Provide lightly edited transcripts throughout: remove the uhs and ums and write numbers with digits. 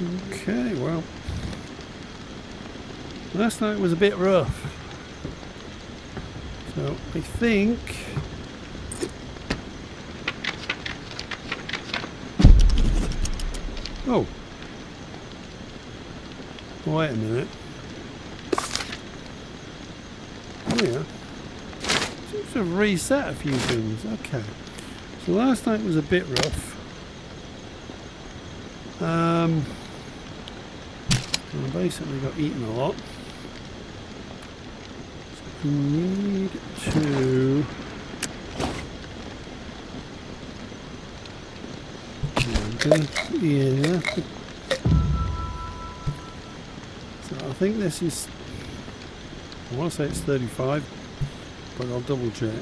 Okay, well, last night was a bit rough, so I think oh, wait a minute. Oh yeah, seems to have reset a few things. Okay, so last night was a bit rough. I basically got eaten a lot. So I need to yeah. So I think this is, I want to say it's 35, but I'll double check.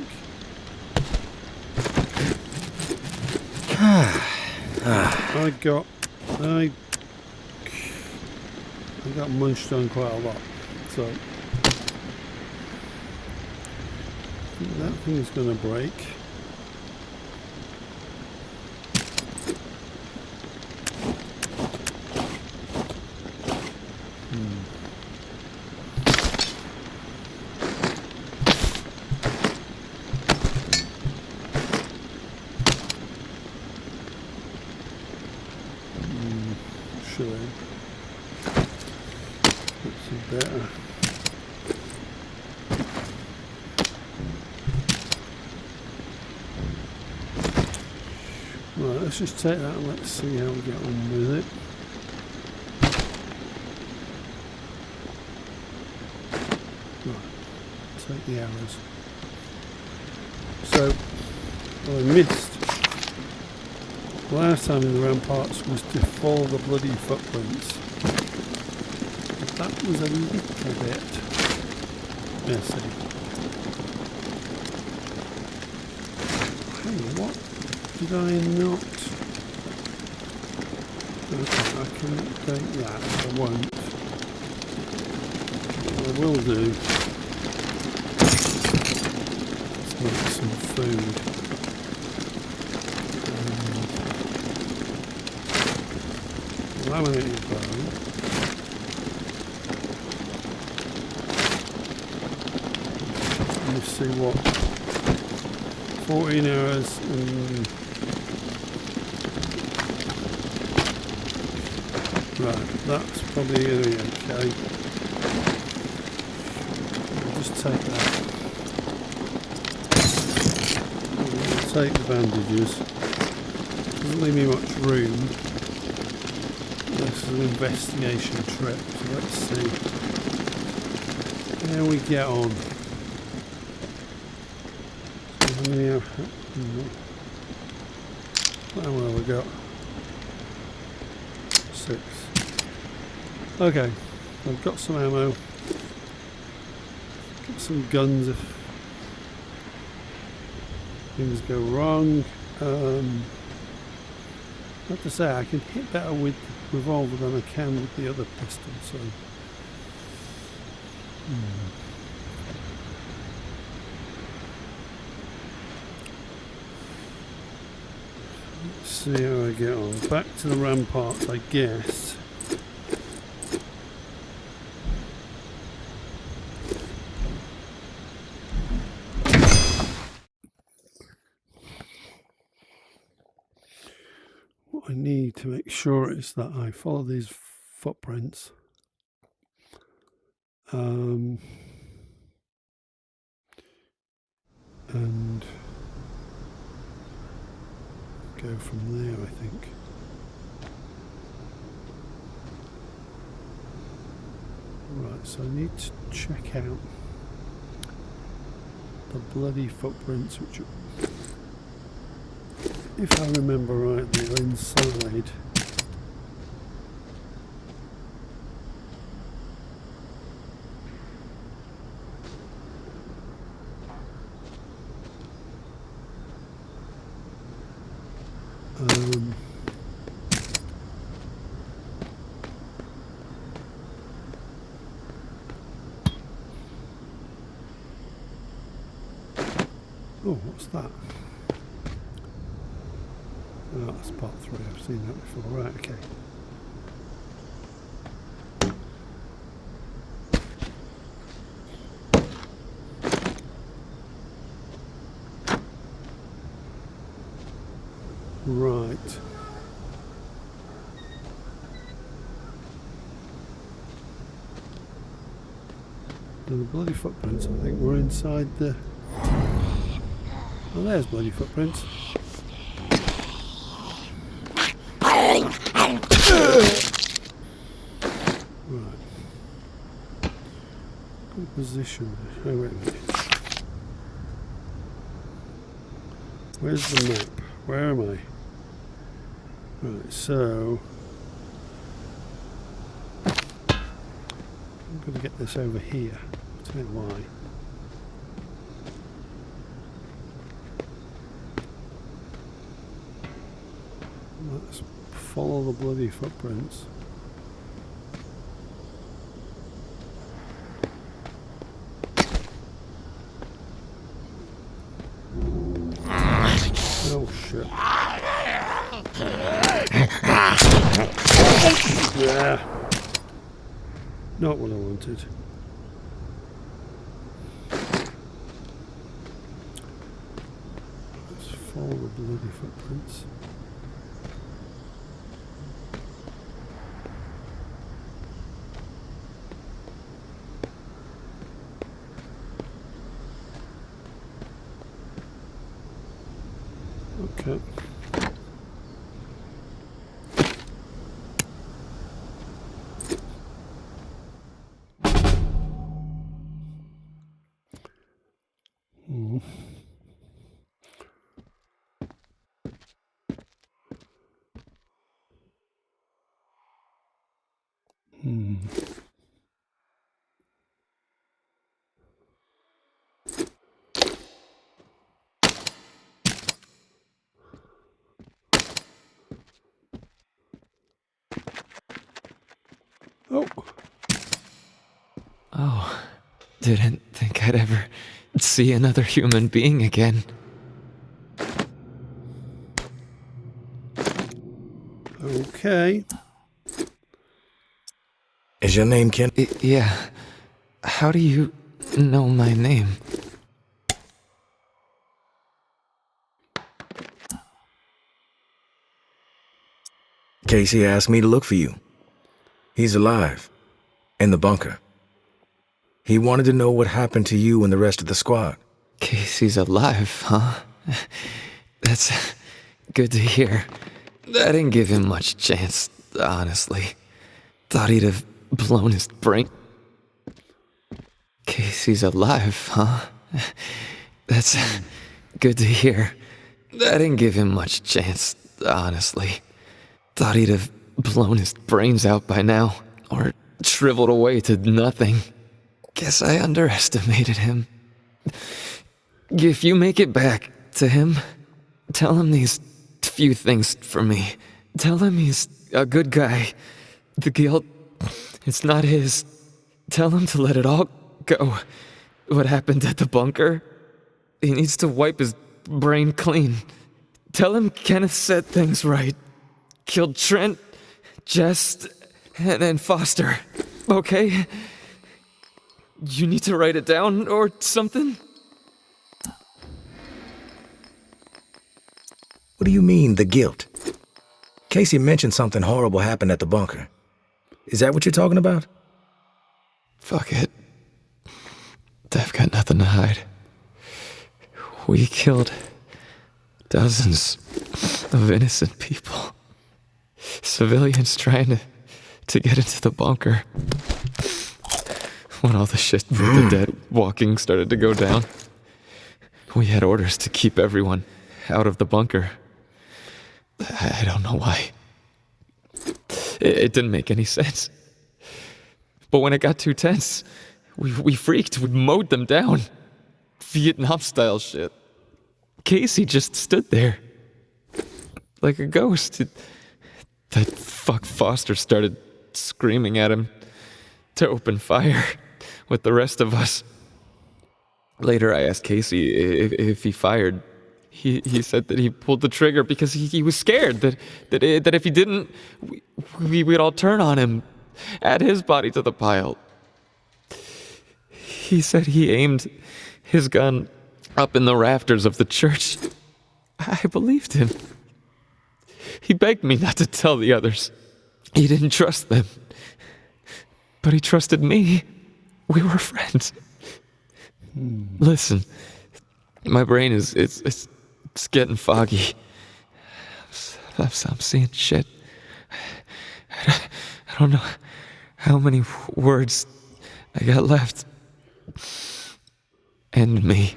I got munched on quite a lot, so I think that thing is going to break. Should that's better. Right, let's just take that and let's see how we get on with it. Right, take the arrows. So, what I missed last time in the ramparts was to follow the bloody footprints. But that was a little bit messy. Hey, what did I not? Okay, I can update that. I won't. What I will do is make some food. Laminated bone. Let's see what 14 hours and right, that's probably going to be okay. I'll just take that. I'll take the bandages. Doesn't leave me much room. This is an investigation trip, so let's see how we get on. So how many have we got? 6. Okay, I've got some ammo, got some guns if things go wrong. I have to say I can hit better with the revolver than I can with the other pistol, so let's see how I get on. Back to the ramparts, I guess. What I need to make sure is that I follow these footprints. And go from there, I think. Right, so I need to check out the bloody footprints, which are, if I remember rightly, are inside. Oh, what's that? Oh, that's part 3. I've seen that before. Right, okay. Right. And the bloody footprints, I think, were inside the... Oh, there's bloody footprints. Right. Good position. Oh, wait a minute. Where's the map? Where am I? Right, so... I'm going to get this over here. I'll tell you why. Let's follow the bloody footprints. Oh shit. Yeah. Not what I wanted. Let's follow the bloody footprints. Okay. Hmm. Hmm. Oh. Oh, didn't think I'd ever see another human being again. Okay. Is your name Ken? Yeah. How do you know my name? Casey asked me to look for you. He's alive. In the bunker. He wanted to know what happened to you and the rest of the squad. Casey's alive, huh? That's good to hear. I didn't give him much chance, honestly. Thought he'd have blown his brain. Casey's alive, huh? That's good to hear. I didn't give him much chance, honestly. Thought he'd have blown his brains out by now, or shriveled away to nothing. Guess I underestimated him. If you make it back to him, tell him these few things for me. Tell him he's a good guy. The guilt, it's not his. Tell him to let it all go. What happened at the bunker? He needs to wipe his brain clean. Tell him Kenneth set things right. Killed Trent, Jess, and Foster. Okay? You need to write it down or something? What do you mean, the guilt? Casey mentioned something horrible happened at the bunker. Is that what you're talking about? Fuck it. I've got nothing to hide. We killed dozens of innocent people. Civilians trying to get into the bunker. When all the shit with the dead walking started to go down, we had orders to keep everyone out of the bunker. I don't know why. It didn't make any sense. But when it got too tense, we freaked. We mowed them down. Vietnam-style shit. Casey just stood there. Like a ghost. That fuck Foster started screaming at him to open fire with the rest of us. Later I asked Casey if he fired. He said that he pulled the trigger because he was scared that if he didn't, we'd all turn on him, add his body to the pile. He said he aimed his gun up in the rafters of the church. I believed him. He begged me not to tell the others. He didn't trust them. But he trusted me. We were friends. Listen, my brain is it's getting foggy. I'm seeing shit. I don't know how many words I got left. End me.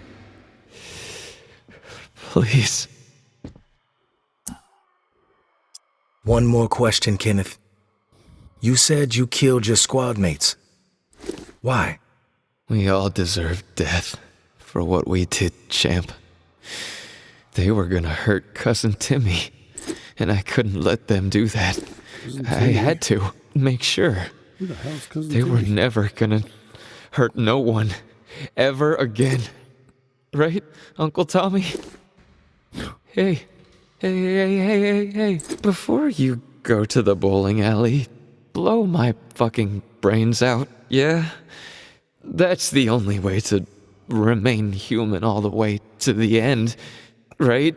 Please. One more question, Kenneth. You said you killed your squad mates. Why? We all deserve death for what we did, champ. They were gonna hurt Cousin Timmy, and I couldn't let them do that. I had to make sure. Who the hell's Cousin They were Timmy? never gonna hurt no one ever again. Right, Uncle Tommy? Hey. Before you go to the bowling alley, blow my fucking brains out, yeah? That's the only way to remain human all the way to the end, right?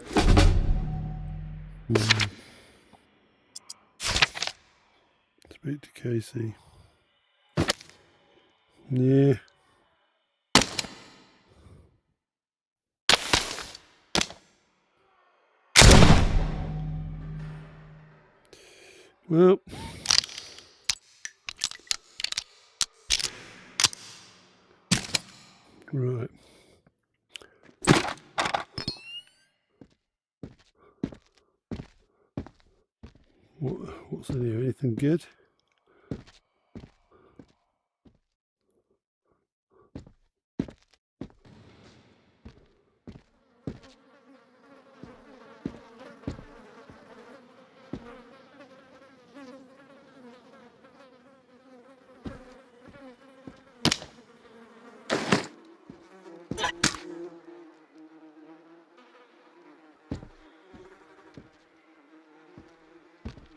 Speak to Casey. Yeah. Well. Right. What's in here? Anything good?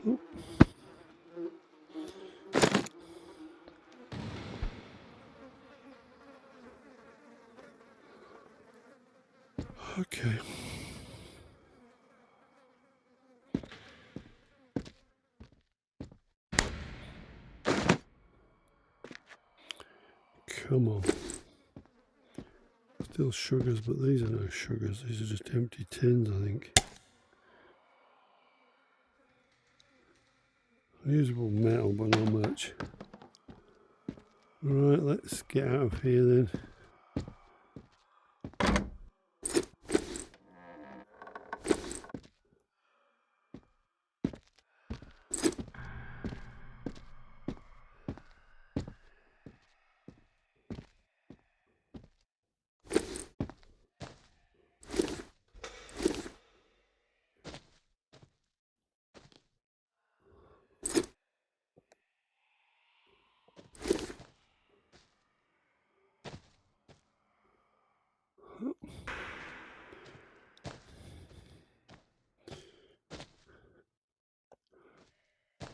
Oh. Okay. Come on. Still sugars, but these are no sugars. These are just empty tins, I think. Usable metal, but not much. Right, let's get out of here then.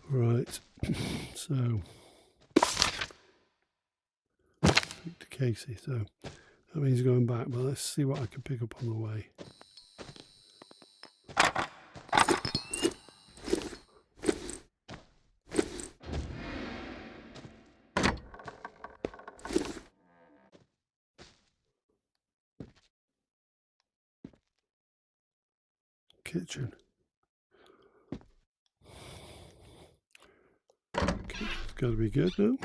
Right, so speak to Casey. So that means going back, but let's see what I can pick up on the way. Kitchen. Okay, it's got to be good now.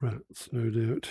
Rats, no doubt.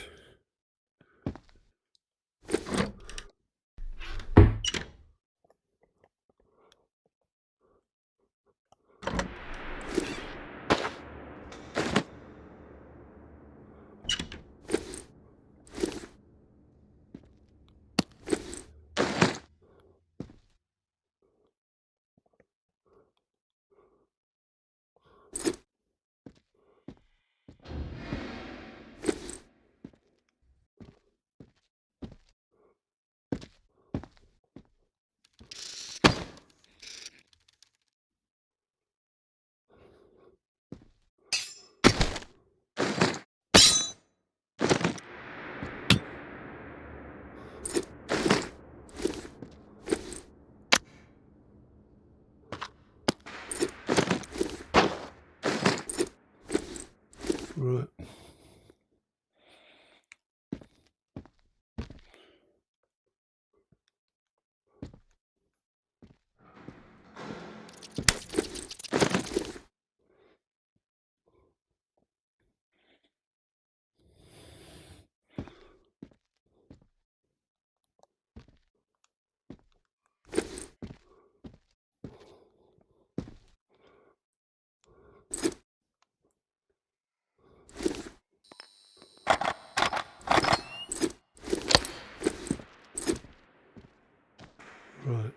Right.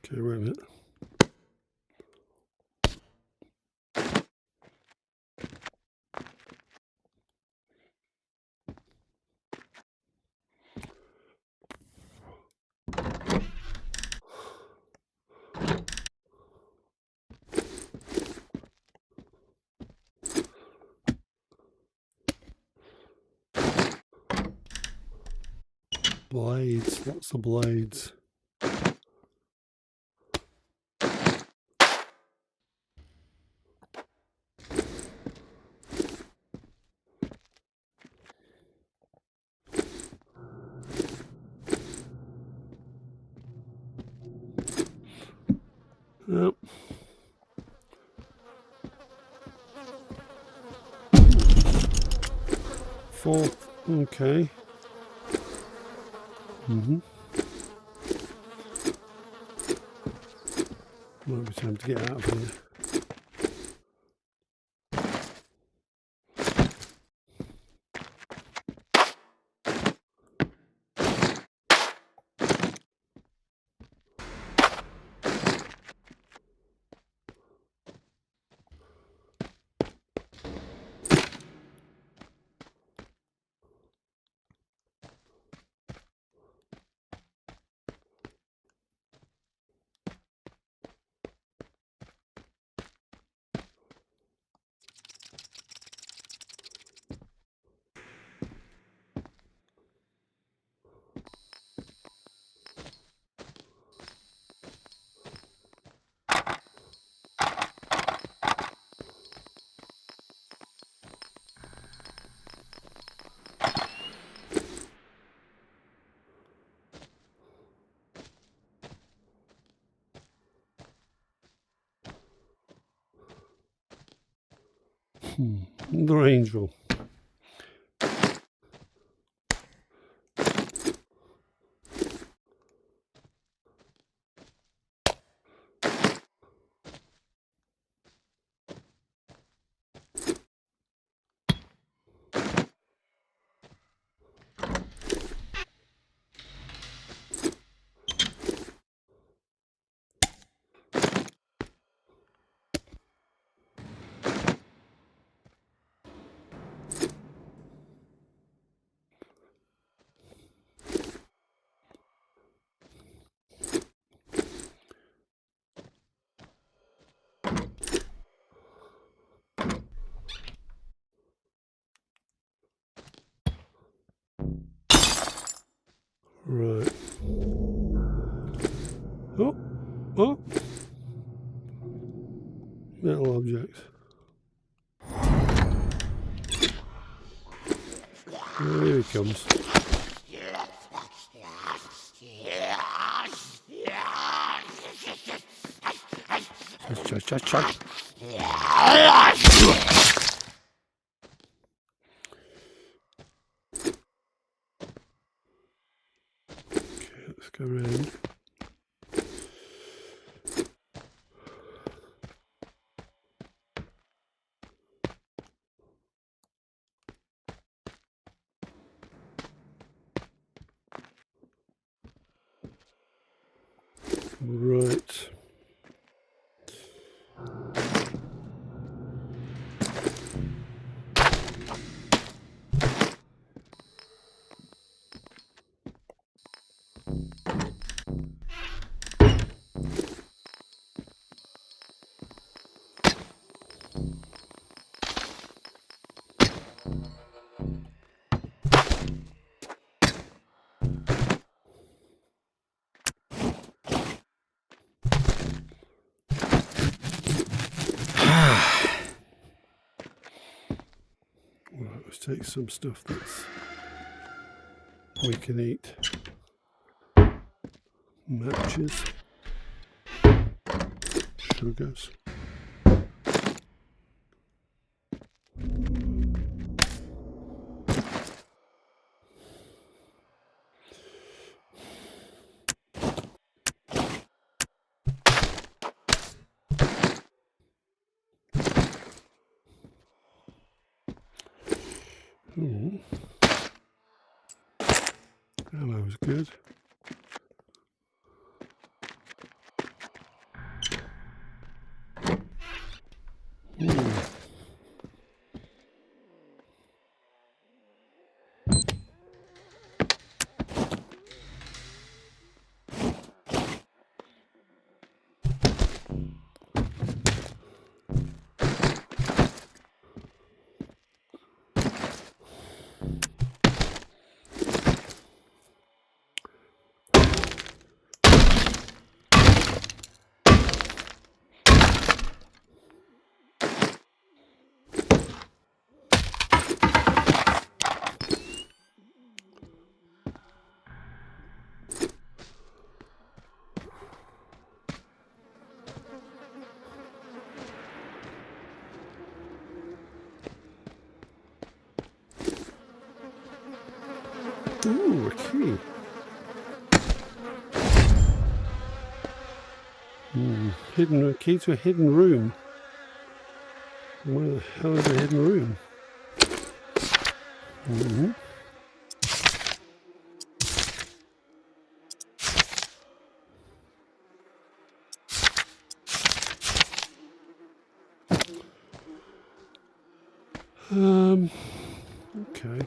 Okay, wait a minute. Blades, lots of blades. Yep. Fourth, okay. Might be time to get out of here. Another angel. Right. Oh, oh. Metal objects. Oh, here he comes. Chug, chug, chug. Okay, let's go around. Right. Right, let's take some stuff that's we can eat. Matches. Sugars. Ooh. That was good. Ooh. Ooh, a key. Hidden, a key to a hidden room. Where the hell is a hidden room? Okay.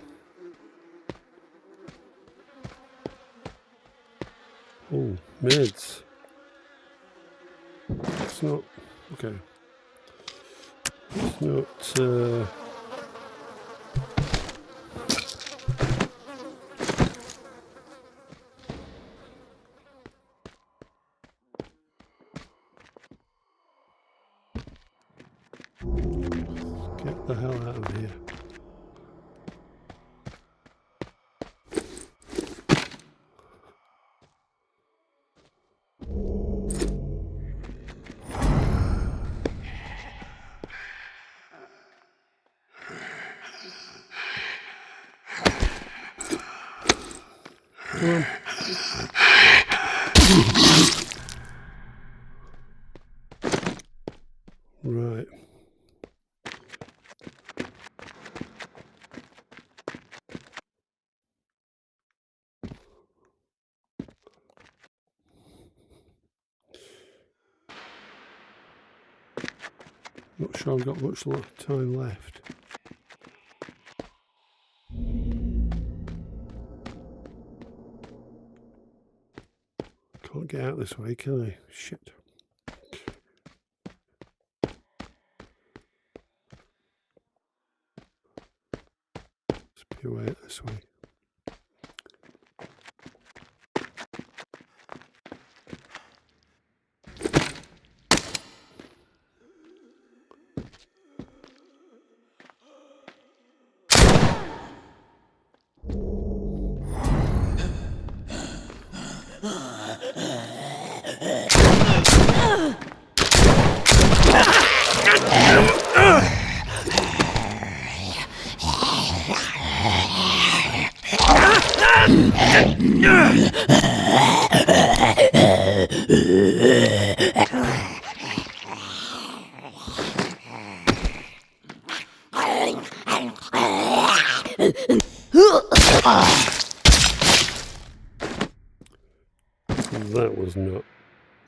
Oh, meds. It's not, okay. It's not, get the hell out of here. Come on. Right. Not sure I've got much time left. Can't get out this way, can I? Shit. Let's be away this way.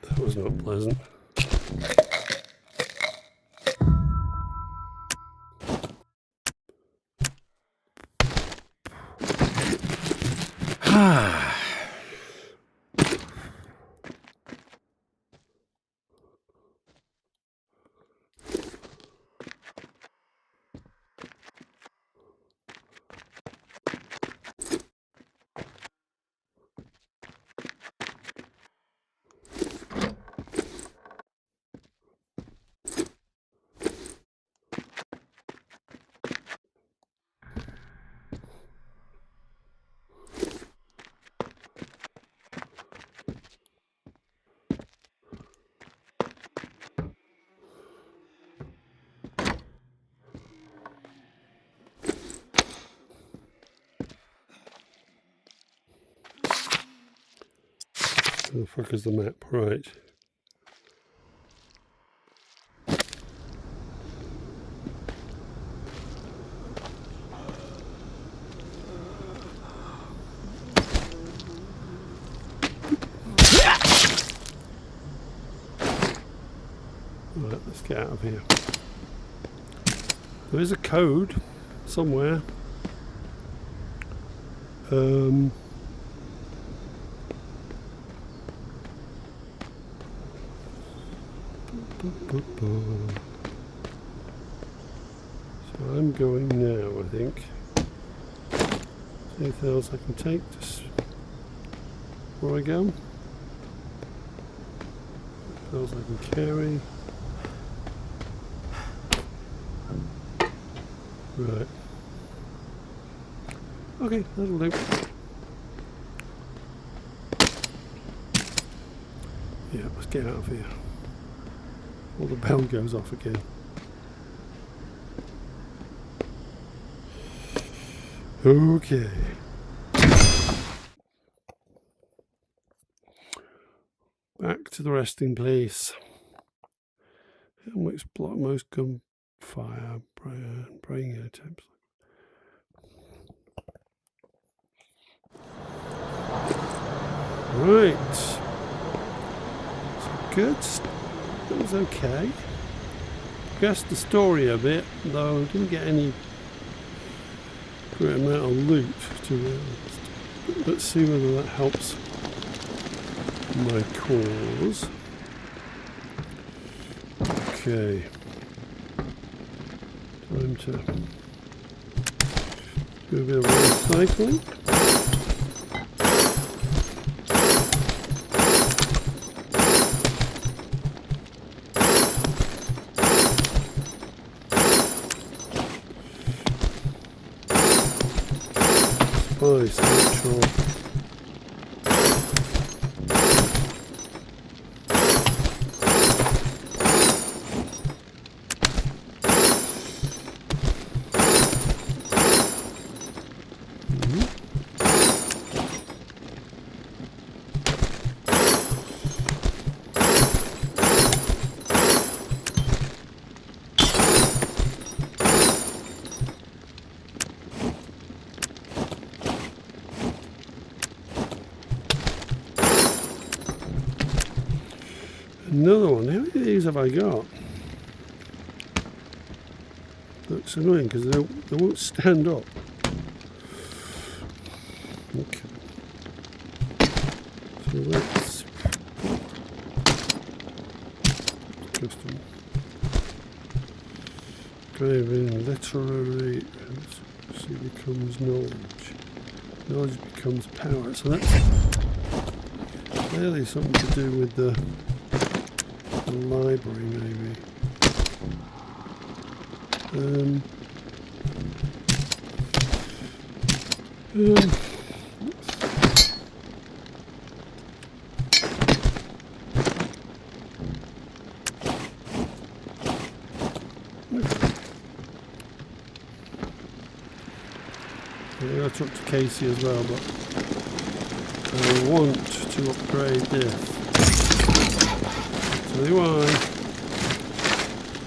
That was not pleasant. Where the fuck is the map? Right. Right, let's get out of here. There is a code somewhere. So I'm going now, I think. Anything else I can take just before I go? Anything else I can carry? Right. Okay, that'll do. Yeah, let's get out of here. Or the bell goes off again. Okay. Back to the resting place. Which block most gunfire praying attempts. Right. So good. That was okay. Progressed the story a bit, though didn't get any great amount of loot to be honest. Let's see whether that helps my cause. Okay. Time to do a bit of recycling. Spice neutral. Another one. How many of these have I got? Looks annoying because they won't stand up. Okay. So let's custom craving literary. Let's see, becomes knowledge. Knowledge becomes power. So that's clearly something to do with the library, maybe. Yeah, I talked to Casey as well, but I want to upgrade this. So do I,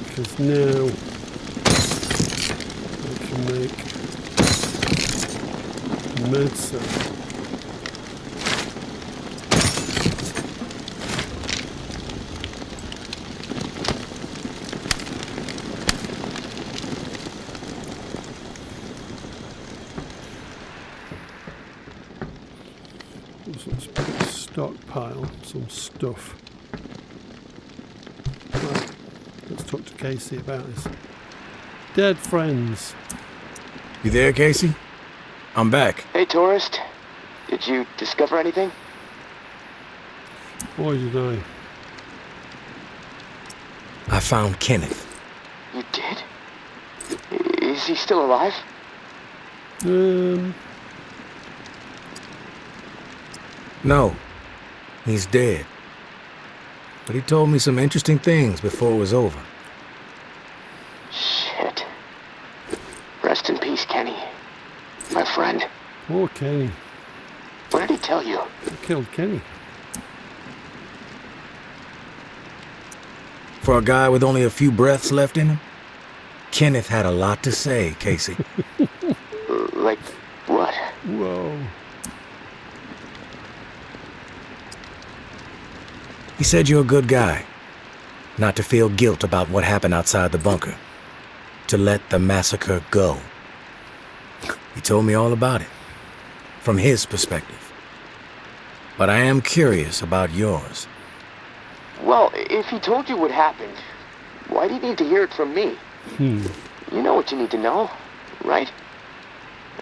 because now I can make medicine. So let's put a stockpile, some stuff. Right, let's talk to Casey about this. Dead friends. You there, Casey? I'm back. Hey, tourist. Did you discover anything? Boy, did I. I found Kenneth. You did? Is he still alive? No, he's dead. But he told me some interesting things before it was over. Shit. Rest in peace, Kenny. My friend. Poor Kenny. What did he tell you? I killed Kenny. For a guy with only a few breaths left in him, Kenneth had a lot to say, Casey. Like what? Whoa. He said you're a good guy. not to feel guilt about what happened outside the bunker, to let the massacre go. He told me all about it, from his perspective. But I am curious about yours. Well, if he told you what happened, why do you need to hear it from me? You know what you need to know, right?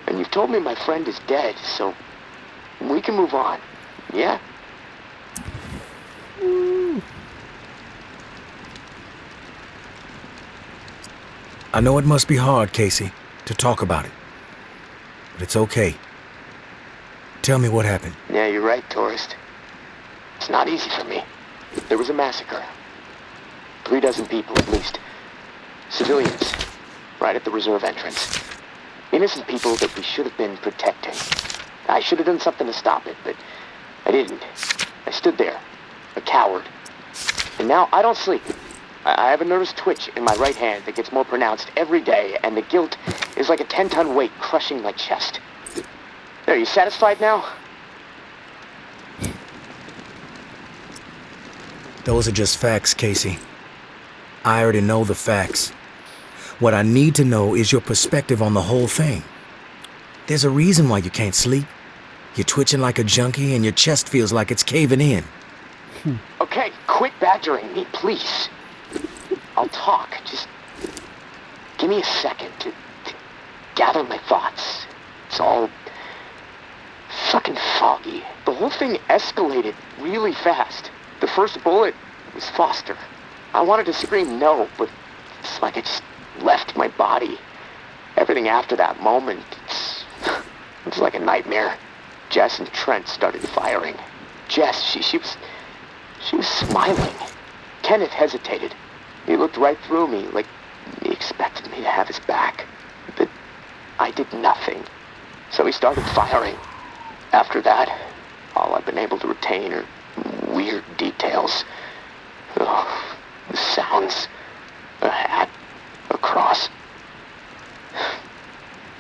And you've told me my friend is dead, so we can move on, yeah? I know it must be hard, Casey, to talk about it. But it's okay. Tell me what happened. Yeah, you're right, tourist. It's not easy for me. There was a massacre. 36 people, at least. Civilians, right at the reserve entrance. Innocent people that we should have been protecting. I should have done something to stop it, but I didn't. I stood there, a coward. And now I don't sleep. I have a nervous twitch in my right hand that gets more pronounced every day, and the guilt is like a 10-ton weight crushing my chest. There, you satisfied now? Those are just facts, Casey. I already know the facts. What I need to know is your perspective on the whole thing. There's a reason why you can't sleep. You're twitching like a junkie and your chest feels like it's caving in. Okay, quit badgering me, please. I'll talk. Just give me a second to gather my thoughts. It's all fucking foggy. The whole thing escalated really fast. The first bullet was Foster. I wanted to scream no, but it's like it just left my body. Everything after that moment, it's like a nightmare. Jess and Trent started firing. Jess, she was smiling. Kenneth hesitated. He looked right through me, like he expected me to have his back. But I did nothing. So he started firing. After that, all I've been able to retain are weird details. Oh, the sounds, a hat, a cross.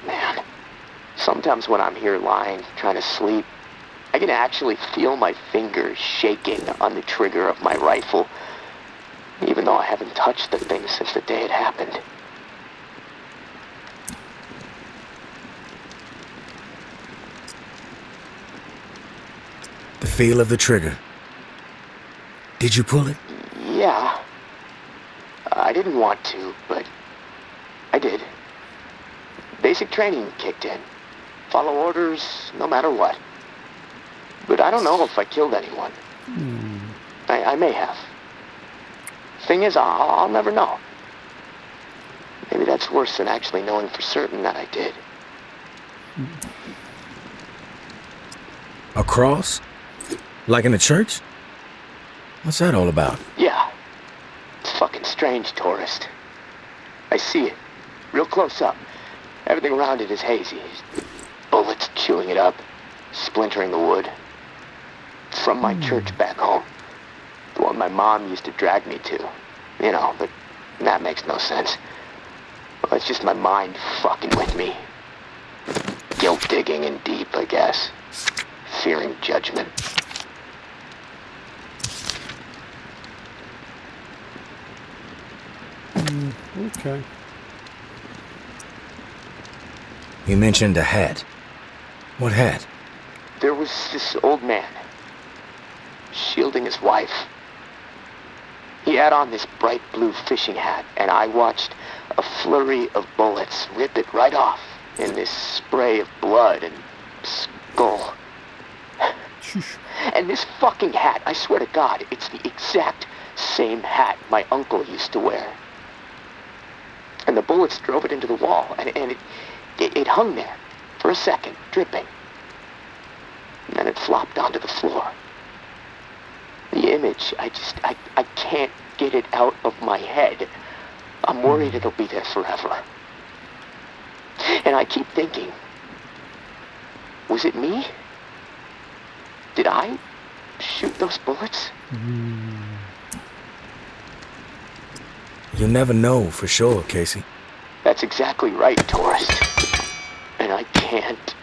Man, sometimes when I'm here lying, trying to sleep, I can actually feel my fingers shaking on the trigger of my rifle, even though I haven't touched the thing since the day it happened. The feel of the trigger. Did you pull it? Yeah. I didn't want to, but I did. Basic training kicked in. Follow orders, no matter what. But I don't know if I killed anyone. I may have. Thing is, I'll never know. Maybe that's worse than actually knowing for certain that I did. A cross? Like in a church? What's that all about? Yeah. It's fucking strange, tourist. I see it. Real close up. Everything around it is hazy. Bullets chewing it up. Splintering the wood. It's from my church back home. The one my mom used to drag me to. You know, but that makes no sense. Well, it's just my mind fucking with me. Guilt digging in deep, I guess. Fearing judgment. Okay. You mentioned a hat. What hat? There was this old man, shielding his wife. He had on this bright blue fishing hat, and I watched a flurry of bullets rip it right off in this spray of blood and skull. And this fucking hat, I swear to God, it's the exact same hat my uncle used to wear. And the bullets drove it into the wall, and it hung there for a second, dripping. And then it flopped onto the floor. The image, I can't get it out of my head. I'm worried it'll be there forever. And I keep thinking, was it me? Did I shoot those bullets? You'll never know for sure, Casey. That's exactly right, tourist. And I can't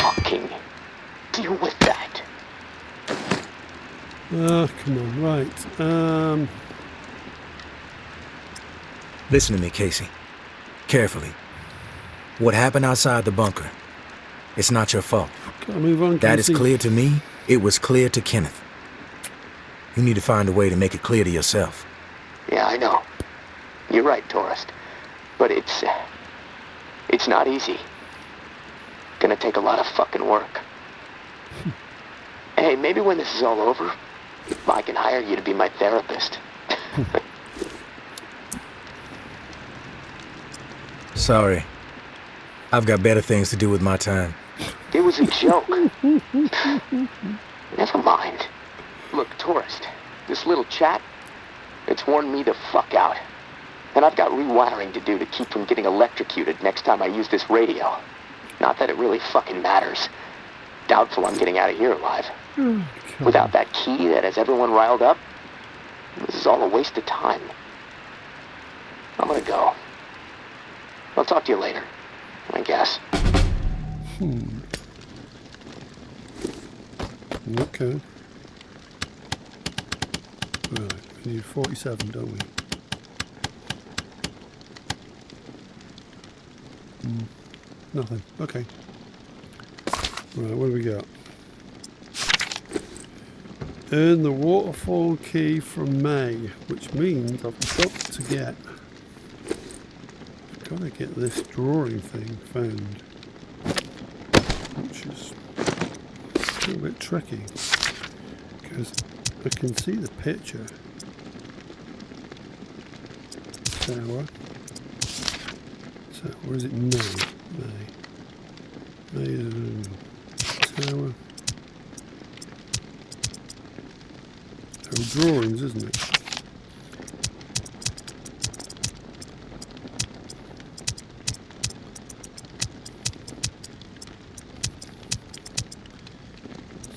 fucking deal with that. Come on, right. Listen to me, Casey. Carefully. What happened outside the bunker? It's not your fault. Gotta move on, That is Casey. clear to me. It was clear to Kenneth. You need to find a way to make it clear to yourself. Yeah, I know. You're right, tourist. But it's not easy. Gonna take a lot of fucking work. Hey, maybe when this is all over, I can hire you to be my therapist. Sorry. I've got better things to do with my time. It was a joke. Never mind. Look, tourist, this little chat, it's worn me the fuck out. And I've got rewiring to do to keep from getting electrocuted next time I use this radio. Not that it really fucking matters. Doubtful I'm getting out of here alive. Without that key that has everyone riled up, this is all a waste of time. I'm gonna go. I'll talk to you later, I guess. Okay. Right, we need 47, don't we? Nothing. Okay. Right, what do we got? Earn the waterfall key from May, which means I've got to get this drawing thing found, which is a little bit tricky because I can see the picture. Tower. Or is it May? May. Tower. Oh, drawings, isn't it?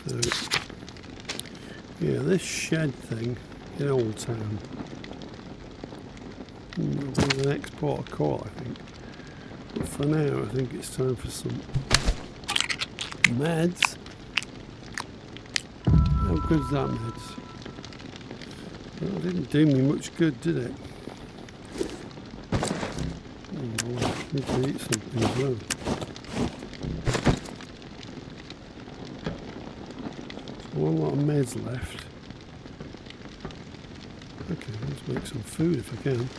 So, yeah, this shed thing in Old Town. Will be the next port of call, I think. But for now, I think it's time for some meds. How good's that meds? Well, it didn't do me much good, did it? Oh, well, I need to eat something as well. So one lot of meds left. Okay, let's make some food if I can.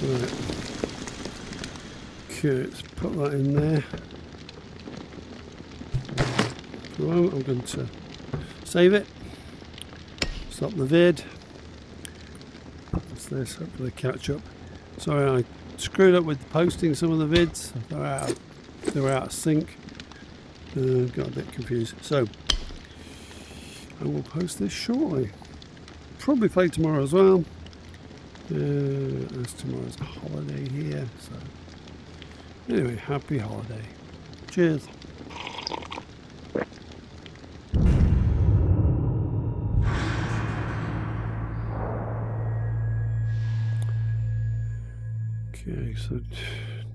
Right. Okay, let's put that in there. For the moment, I'm going to save it. Stop the vid. That's this, hopefully catch up. Sorry, I screwed up with posting some of the vids. They were out of sync. Got a bit confused. So, I will post this shortly. Probably play tomorrow as well. As tomorrow's a holiday here, so anyway, happy holiday. Cheers. Okay, so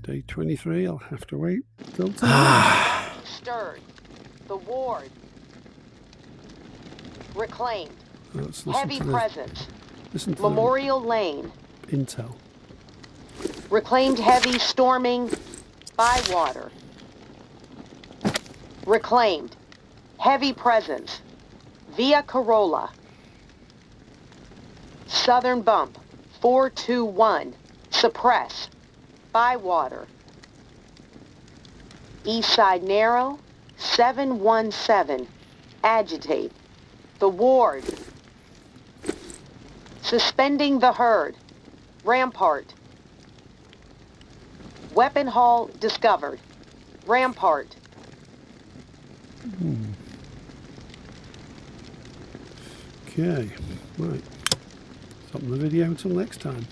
day 23, I'll have to wait till tomorrow. Stirred. The ward. Reclaimed. Let's listen Heavy to this. presence. Listen to Memorial Lane. the intel. Reclaimed heavy storming by water. Reclaimed. Heavy presence. Via Corolla. Southern bump. 421. Suppress. By water. East side narrow. 717. Agitate. The ward. Suspending the herd. Rampart. Weapon haul discovered. Rampart. Okay, right. Stop the video until next time.